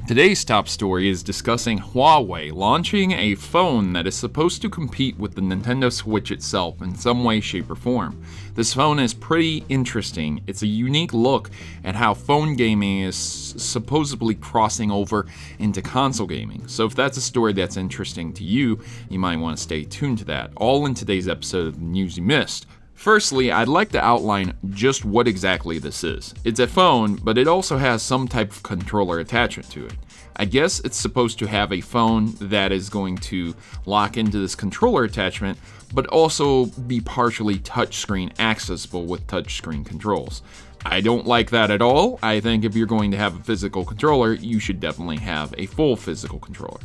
Today's top story is discussing Huawei launching a phone that is supposed to compete with the Nintendo Switch itself in some way, shape, or form. This phone is pretty interesting. It's a unique look at how phone gaming is supposedly crossing over into console gaming. So if that's a story that's interesting to you, you might want to stay tuned to that. All in today's episode of the News You Missed. Firstly, I'd like to outline just what exactly this is. It's a phone, but it also has some type of controller attachment to it. I guess it's supposed to have a phone that is going to lock into this controller attachment, but also be partially touchscreen accessible with touchscreen controls. I don't like that at all. I think if you're going to have a physical controller, you should definitely have a full physical controller.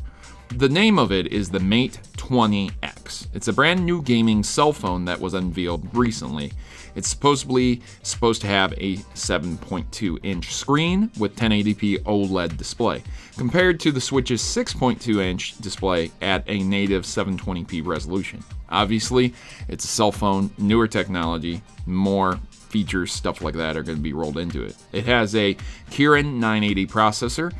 The name of it is the Mate 20X. It's a brand new gaming cell phone that was unveiled recently. It's supposedly supposed to have a 7.2-inch screen with 1080p OLED display, compared to the Switch's 6.2-inch display at a native 720p resolution. Obviously, it's a cell phone, newer technology, more features, stuff like that are going to be rolled into it. It has a Kirin 980 processor,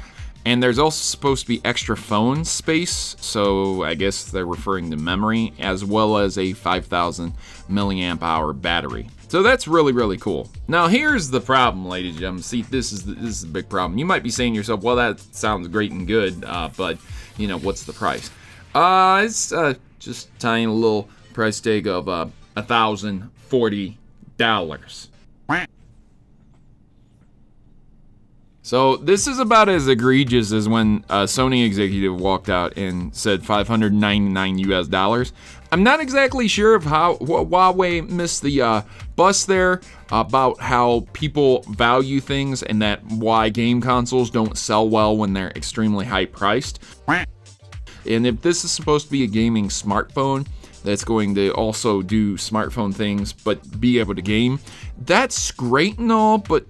and there's also supposed to be extra phone space, so I guess they're referring to memory, as well as a 5,000 milliamp hour battery. So that's really cool. Now here's the problem, ladies and gentlemen. See, this is the big problem. You might be saying to yourself, well, that sounds great and good, but you know, what's the price? It's just a tiny little price tag of $1,040. So this is about as egregious as when a Sony executive walked out and said $599 US. I'm not exactly sure of how Huawei missed the bus there about how people value things and that why game consoles don't sell well when they're extremely high priced. And if this is supposed to be a gaming smartphone that's going to also do smartphone things but be able to game, that's great and all, but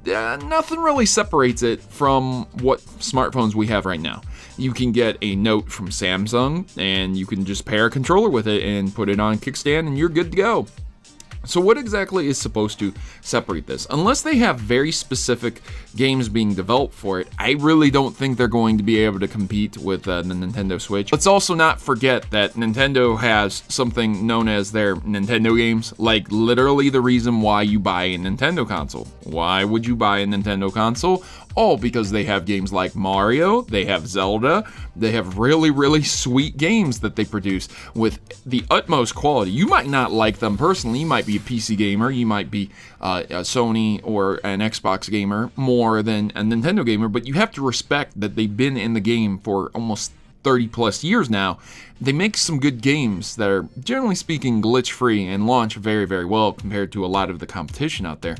nothing really separates it from what smartphones we have right now. You can get a Note from Samsung and you can just pair a controller with it and put it on a kickstand and you're good to go. So what exactly is supposed to separate this? Unless they have very specific games being developed for it, I really don't think they're going to be able to compete with the Nintendo Switch. Let's also not forget that Nintendo has something known as their Nintendo games, like literally the reason why you buy a Nintendo console. Why would you buy a Nintendo console? All because they have games like Mario, they have Zelda, they have really sweet games that they produce with the utmost quality. You might not like them personally, you might be a PC gamer, you might be a Sony or an Xbox gamer more than a Nintendo gamer, but you have to respect that they've been in the game for almost 30 plus years now. They make some good games that are, generally speaking, glitch-free and launch very well compared to a lot of the competition out there.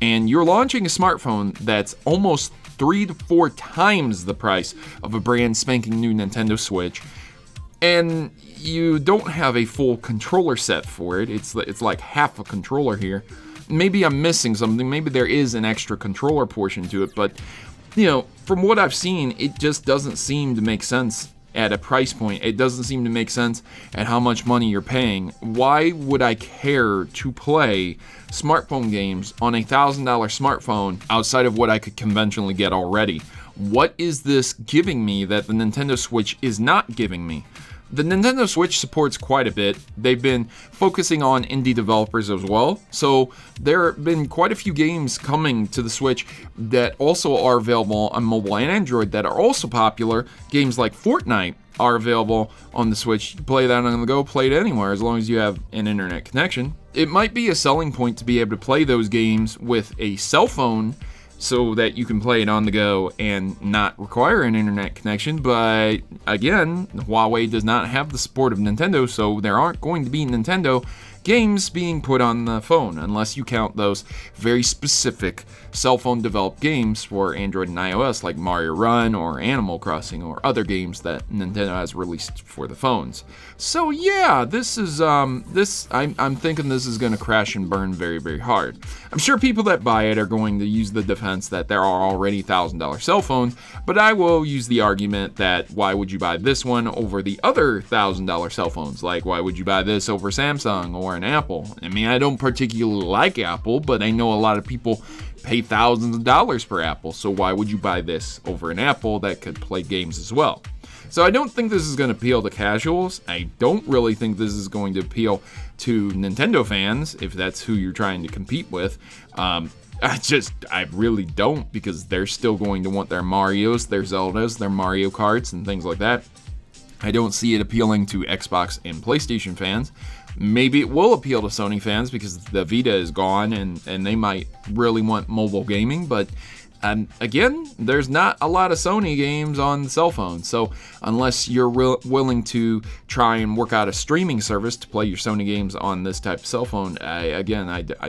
And you're launching a smartphone that's almost 3 to 4 times the price of a brand spanking new Nintendo Switch, and you don't have a full controller set for it. It's like half a controller here. Maybe I'm missing something. Maybe there is an extra controller portion to it, but you know, from what I've seen, it just doesn't seem to make sense at a price point. It doesn't seem to make sense at how much money you're paying. Why would I care to play smartphone games on a $1,000 smartphone outside of what I could conventionally get already? What is this giving me that the Nintendo Switch is not giving me? The Nintendo Switch supports quite a bit. They've been focusing on indie developers as well, so there have been quite a few games coming to the Switch that also are available on mobile and Android that are also popular. Games like Fortnite are available on the Switch. You play that on the go, play it anywhere as long as you have an internet connection. It might be a selling point to be able to play those games with a cell phone so that you can play it on the go and not require an internet connection, but again, Huawei does not have the support of Nintendo, so there aren't going to be Nintendo games being put on the phone, unless you count those very specific cell phone developed games for Android and iOS like Mario Run or Animal Crossing or other games that Nintendo has released for the phones. So yeah, this is I'm thinking this is going to crash and burn very hard. I'm sure people that buy it are going to use the defense that there are already $1,000 cell phones, but I will use the argument that why would you buy this one over the other $1,000 cell phones? Like, why would you buy this over Samsung or or an Apple. I mean, I don't particularly like Apple, but I know a lot of people pay thousands of dollars for Apple, so why would you buy this over an Apple that could play games as well? So I don't think this is going to appeal to casuals. I don't really think this is going to appeal to Nintendo fans, if that's who you're trying to compete with. I really don't, because they're still going to want their Marios, their Zeldas, their Mario Karts, and things like that. I don't see it appealing to Xbox and PlayStation fans. Maybe it will appeal to Sony fans because the Vita is gone and they might really want mobile gaming, but again, there's not a lot of Sony games on the cell phone, so unless you're willing to try and work out a streaming service to play your Sony games on this type of cell phone, I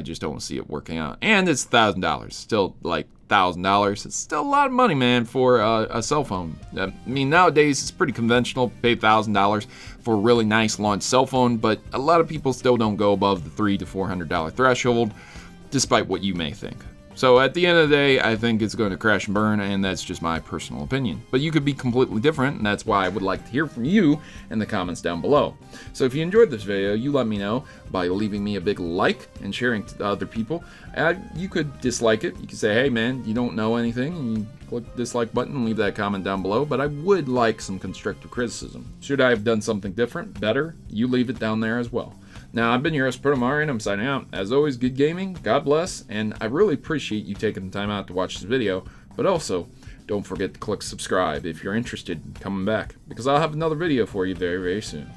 just don't see it working out. And it's $1,000, still like $1,000. It's still a lot of money, man, for a cell phone. I mean, nowadays it's pretty conventional to pay $1,000 for a really nice launch cell phone, but a lot of people still don't go above the $300 to $400 threshold, despite what you may think. So at the end of the day, I think it's going to crash and burn, and that's just my personal opinion. But you could be completely different, and that's why I would like to hear from you in the comments down below. So if you enjoyed this video, you let me know by leaving me a big like and sharing it to other people. You could dislike it. You could say, hey man, you don't know anything, and you click the dislike button and leave that comment down below. But I would like some constructive criticism. Should I have done something different, better? You leave it down there as well. Now, I've been your host, Protomari, and I'm signing out. As always, good gaming, God bless, and I really appreciate you taking the time out to watch this video, but also, don't forget to click subscribe if you're interested in coming back, because I'll have another video for you very, very soon.